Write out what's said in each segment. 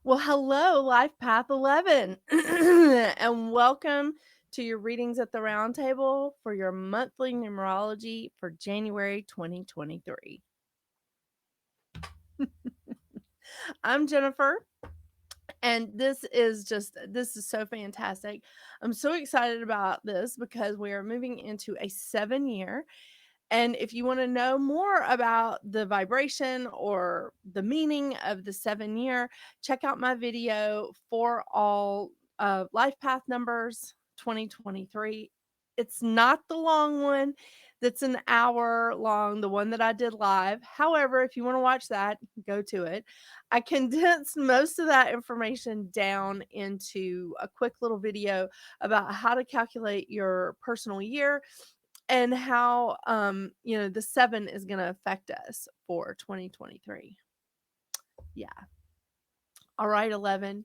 Well, hello, Life Path 11, and welcome to your readings at the Round Table for your monthly numerology for January 2023. I'm Jennifer, and this is so fantastic. I'm so excited about this because we are moving into a 7 year. And if you want to know more about the vibration or the meaning of the 7 year, check out my video for all life path numbers 2023. It's not the long one that's an hour long, the one that I did live. However, if you want to watch that, go to it. I condensed most of that information down into a quick little video about how to calculate your personal year and how the 7 is going to affect us for 2023. Yeah. All right, 11.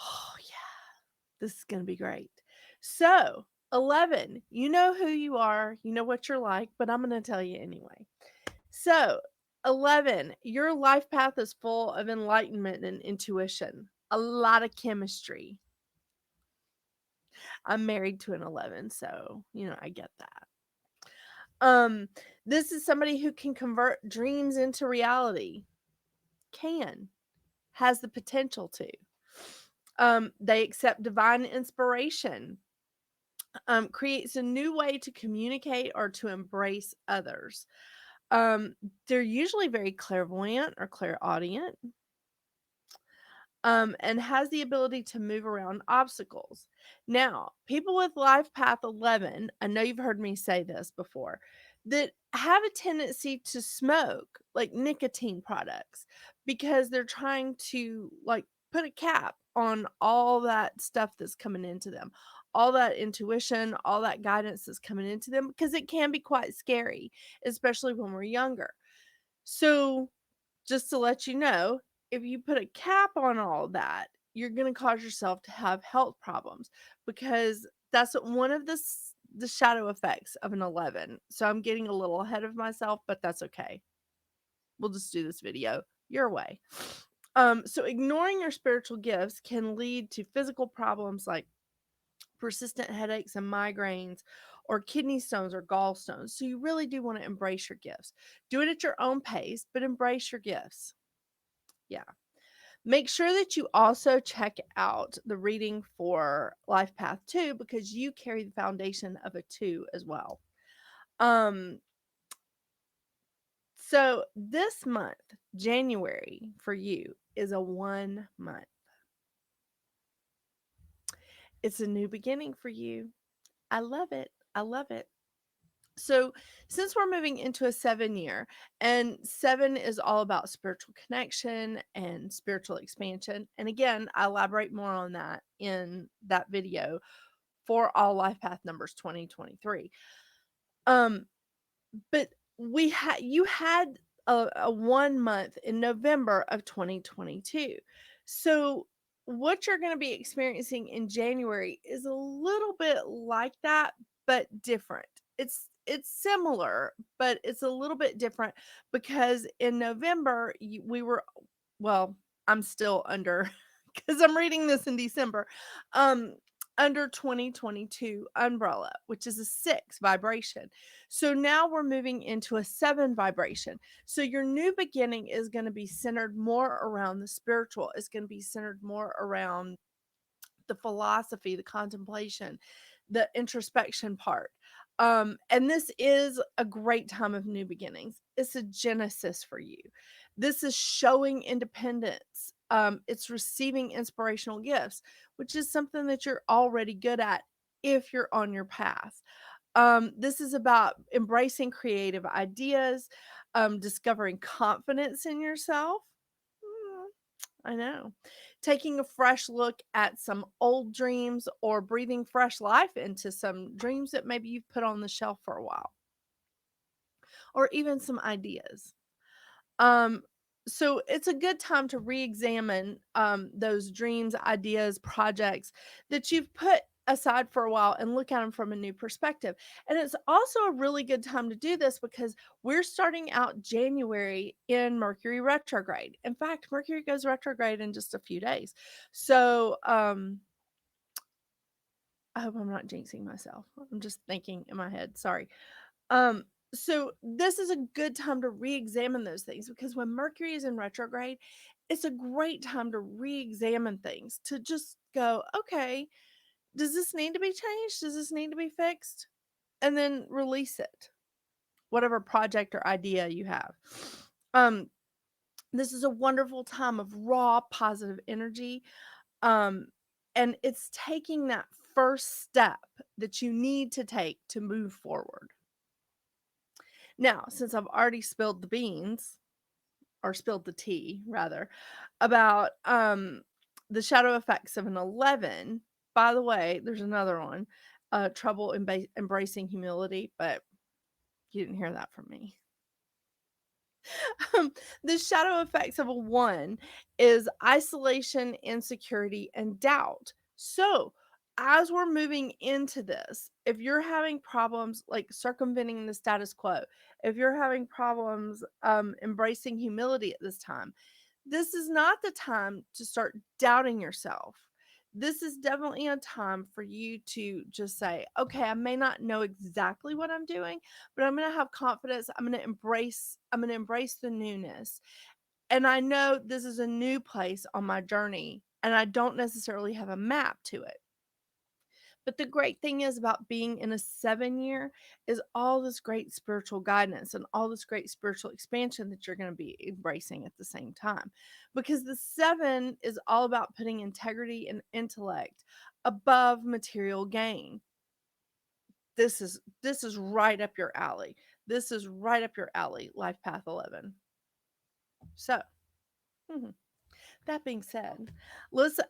Oh yeah, this is going to be great. So 11, you know who you are, you know what you're like, but I'm going to tell you anyway. So 11, your life path is full of enlightenment and intuition, a lot of chemistry. I'm married to an 11, so I get that. Um, this is somebody who can convert dreams into reality. Can. Has the potential to. They accept divine inspiration. Creates a new way to communicate or to embrace others. They're usually very clairvoyant or clairaudient. And has the ability to move around obstacles. Now, people with life path 11, I know you've heard me say this before, that have a tendency to smoke like nicotine products because they're trying to like put a cap on all that stuff that's coming into them, all that intuition, all that guidance that's coming into them, because it can be quite scary, especially when we're younger. So, just to let you know, if you put a cap on all that, you're going to cause yourself to have health problems because that's one of the shadow effects of an 11. So I'm getting a little ahead of myself, but that's okay. We'll just do this video your way. So ignoring your spiritual gifts can lead to physical problems like persistent headaches and migraines or kidney stones or gallstones. So you really do want to embrace your gifts. Do it at your own pace, but embrace your gifts. Yeah. Make sure that you also check out the reading for Life Path 2 because you carry the foundation of a 2 as well. Um so this month, January for you is a 1 month. It's a new beginning for you. I love it. I love it. So, since we're moving into a 7 year, and 7 is all about spiritual connection and spiritual expansion. And again, I elaborate more on that in that video for all life path numbers 2023. Um, but you had a 1 month in November of 2022. So, what you're going to be experiencing in January is a little bit like that, but different. It's similar, but it's a little bit different because in November we were, well, I'm still under because I'm reading this in December. Um, Under 2022 umbrella, which is a 6 vibration. So now we're moving into a 7 vibration. So your new beginning is going to be centered more around the spiritual. It's going to be centered more around the philosophy, the contemplation, the introspection part. And this is a great time of new beginnings. It's a genesis for you. This is showing independence. It's receiving inspirational gifts, which is something that you're already good at if you're on your path. This is about embracing creative ideas, discovering confidence in yourself. Mm, I know. Taking a fresh look at some old dreams or breathing fresh life into some dreams that maybe you've put on the shelf for a while, or even some ideas. Um, so it's a good time to re-examine those dreams, ideas, projects that you've put aside for a while and look at them from a new perspective. And it's also a really good time to do this because we're starting out January in Mercury retrograde. In fact, Mercury goes retrograde in just a few days. So, I hope I'm not jinxing myself. I'm just thinking in my head. Sorry. Um, so this is a good time to re-examine those things because when Mercury is in retrograde, it's a great time to re-examine things, to just go, okay, does this need to be changed? Does this need to be fixed? And then release it, whatever project or idea you have. Um, this is a wonderful time of raw positive energy. Um, and it's taking that first step that you need to take to move forward. Now, since I've already spilled the beans, or spilled the tea rather, about the shadow effects of an 11. By the way, there's another one, trouble embracing humility, but you didn't hear that from me. The shadow effects of a 1 is isolation, insecurity, and doubt. So, as we're moving into this, if you're having problems like circumventing the status quo, if you're having problems embracing humility at this time, this is not the time to start doubting yourself. This is definitely a time for you to just say, okay, I may not know exactly what I'm doing, but I'm going to have confidence. I'm going to embrace the newness. And I know this is a new place on my journey and I don't necessarily have a map to it. But the great thing is about being in a 7 year is all this great spiritual guidance and all this great spiritual expansion that you're going to be embracing at the same time. Because the 7 is all about putting integrity and intellect above material gain. This is right up your alley. This is right up your alley, Life Path 11. So, mhm. That being said, let's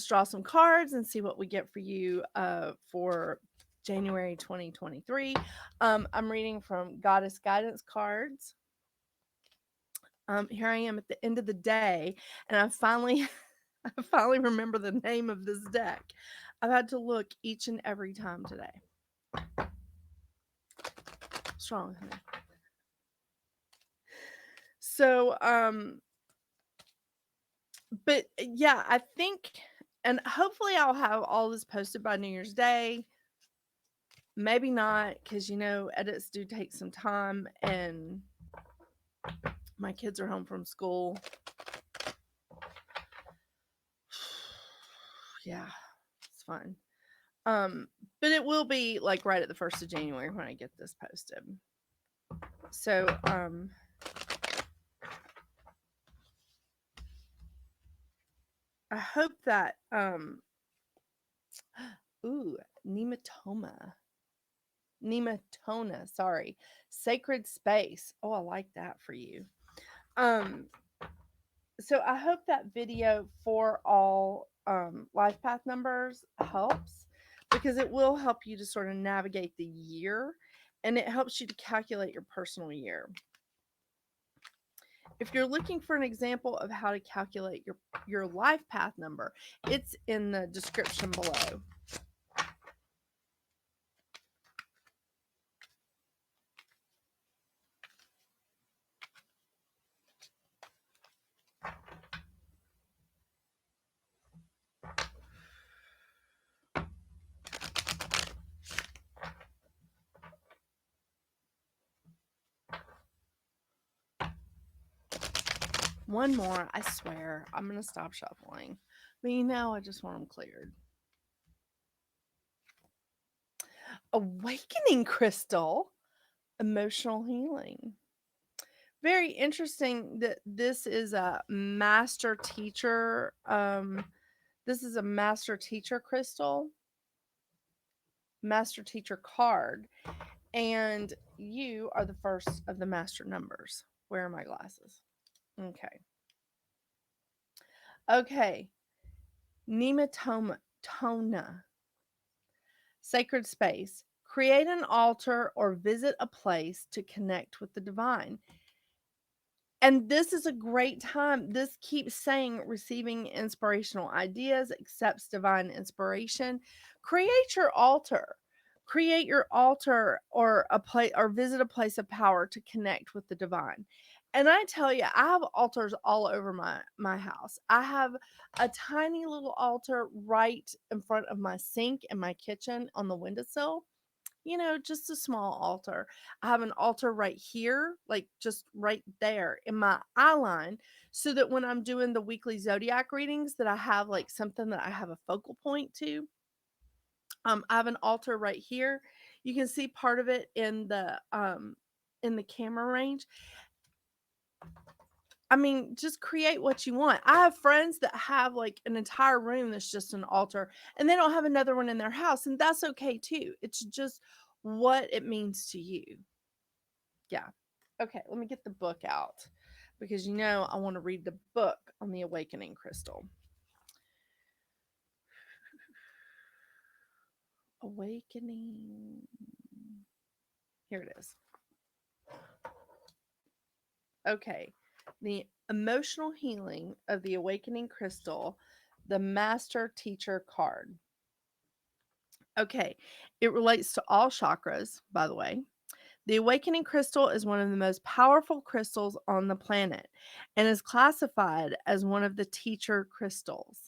draw some cards and see what we get for you for January 2023. I'm reading from Goddess Guidance cards. Here I am at the end of the day, and I finally I finally remember the name of this deck. I've had to look each and every time today. What's wrong with me? So, but yeah, I think, and hopefully I'll have all this posted by New Year's Day. Maybe not, because edits do take some time, and my kids are home from school. Yeah, it's fun. But it will be like right at the 1st of January when I get this posted. So, I hope that, ooh, nematona, sorry, sacred space. Oh, I like that for you. So I hope that video for all life path numbers helps, because it will help you to sort of navigate the year, and it helps you to calculate your personal year. If you're looking for an example of how to calculate your life path number, it's in the description below. One more, I swear. I'm going to stop shuffling. But I just want them cleared. Awakening crystal, emotional healing. Very interesting that this is a master teacher. This is a master teacher crystal, master teacher card, and you are the first of the master numbers. Where are my glasses? Okay. Nematoma, sacred space. Create an altar or visit a place to connect with the divine. And this is a great time. This keeps saying receiving inspirational ideas, accepts divine inspiration. Create your altar. Create your altar or a place or visit a place of power to connect with the divine. And I tell you, I have altars all over my house. I have a tiny little altar right in front of my sink in my kitchen on the windowsill, just a small altar. I have an altar right here, like just right there in my eye line, so that when I'm doing the weekly zodiac readings, that I have like something that I have a focal point to. I have an altar right here. You can see part of it in the camera range. I mean, just create what you want. I have friends that have like an entire room that's just an altar and they don't have another one in their house, and that's okay too. It's just what it means to you. Yeah. Okay, let me get the book out because I want to read the book on the awakening crystal. Awakening. Here it is. Okay. The emotional healing of the awakening crystal, the master teacher card. Okay. It relates to all chakras, by the way. The awakening crystal is one of the most powerful crystals on the planet and is classified as one of the teacher crystals.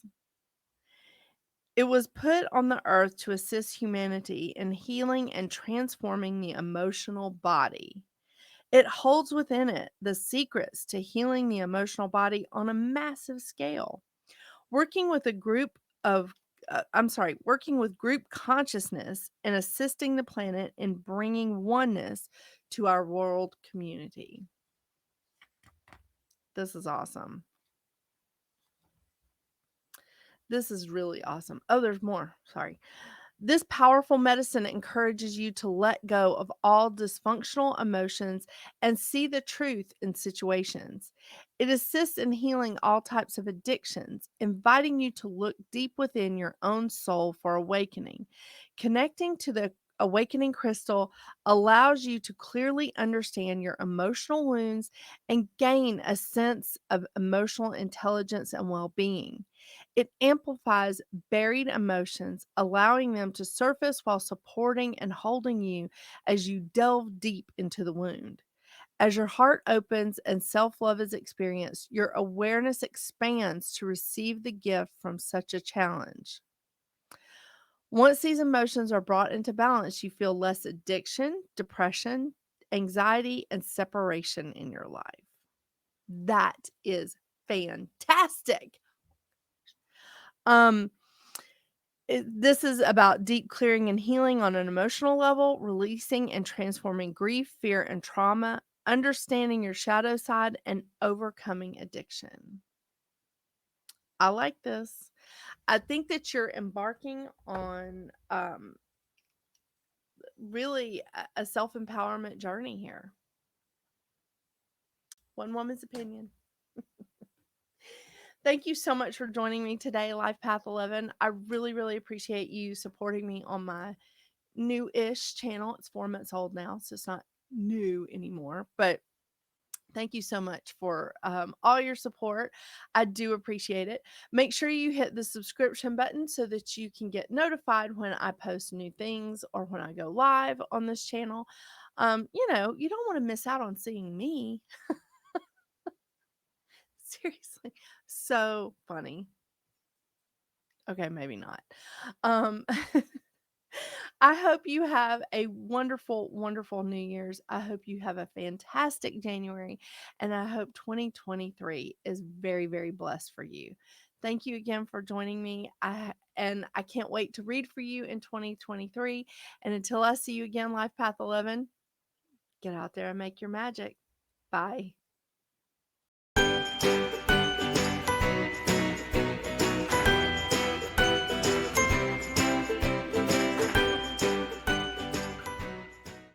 It was put on the earth to assist humanity in healing and transforming the emotional body. It holds within it the secrets to healing the emotional body on a massive scale. Working with a group of working with group consciousness and assisting the planet in bringing oneness to our world community. This is awesome. This is really awesome. Oh, there's more. Sorry. This powerful medicine encourages you to let go of all dysfunctional emotions and see the truth in situations. It assists in healing all types of addictions, inviting you to look deep within your own soul for awakening. Connecting to the awakening crystal allows you to clearly understand your emotional wounds and gain a sense of emotional intelligence and well being. It amplifies buried emotions, allowing them to surface while supporting and holding you as you delve deep into the wound. As your heart opens and self love is experienced, your awareness expands to receive the gift from such a challenge. Once these emotions are brought into balance, you feel less addiction, depression, anxiety, and separation in your life. That is fantastic. Um, this is about deep clearing and healing on an emotional level, releasing and transforming grief, fear, and trauma, understanding your shadow side, and overcoming addiction. I like this. I think that you're embarking on really a self empowerment journey here. One woman's opinion. Thank you so much for joining me today, Life Path 11. I really, really appreciate you supporting me on my new-ish channel. It's 4 months old now, so it's not new anymore. But thank you so much for all your support. I do appreciate it. Make sure you hit the subscription button so that you can get notified when I post new things or when I go live on this channel. You don't want to miss out on seeing me. Seriously, so funny. Okay, maybe not. Um, I hope you have a wonderful, wonderful New Year's. I hope you have a fantastic January, and I hope 2023 is very, very blessed for you. Thank you again for joining me. I can't wait to read for you in 2023. And until I see you again, Life Path 11, get out there and make your magic. Bye.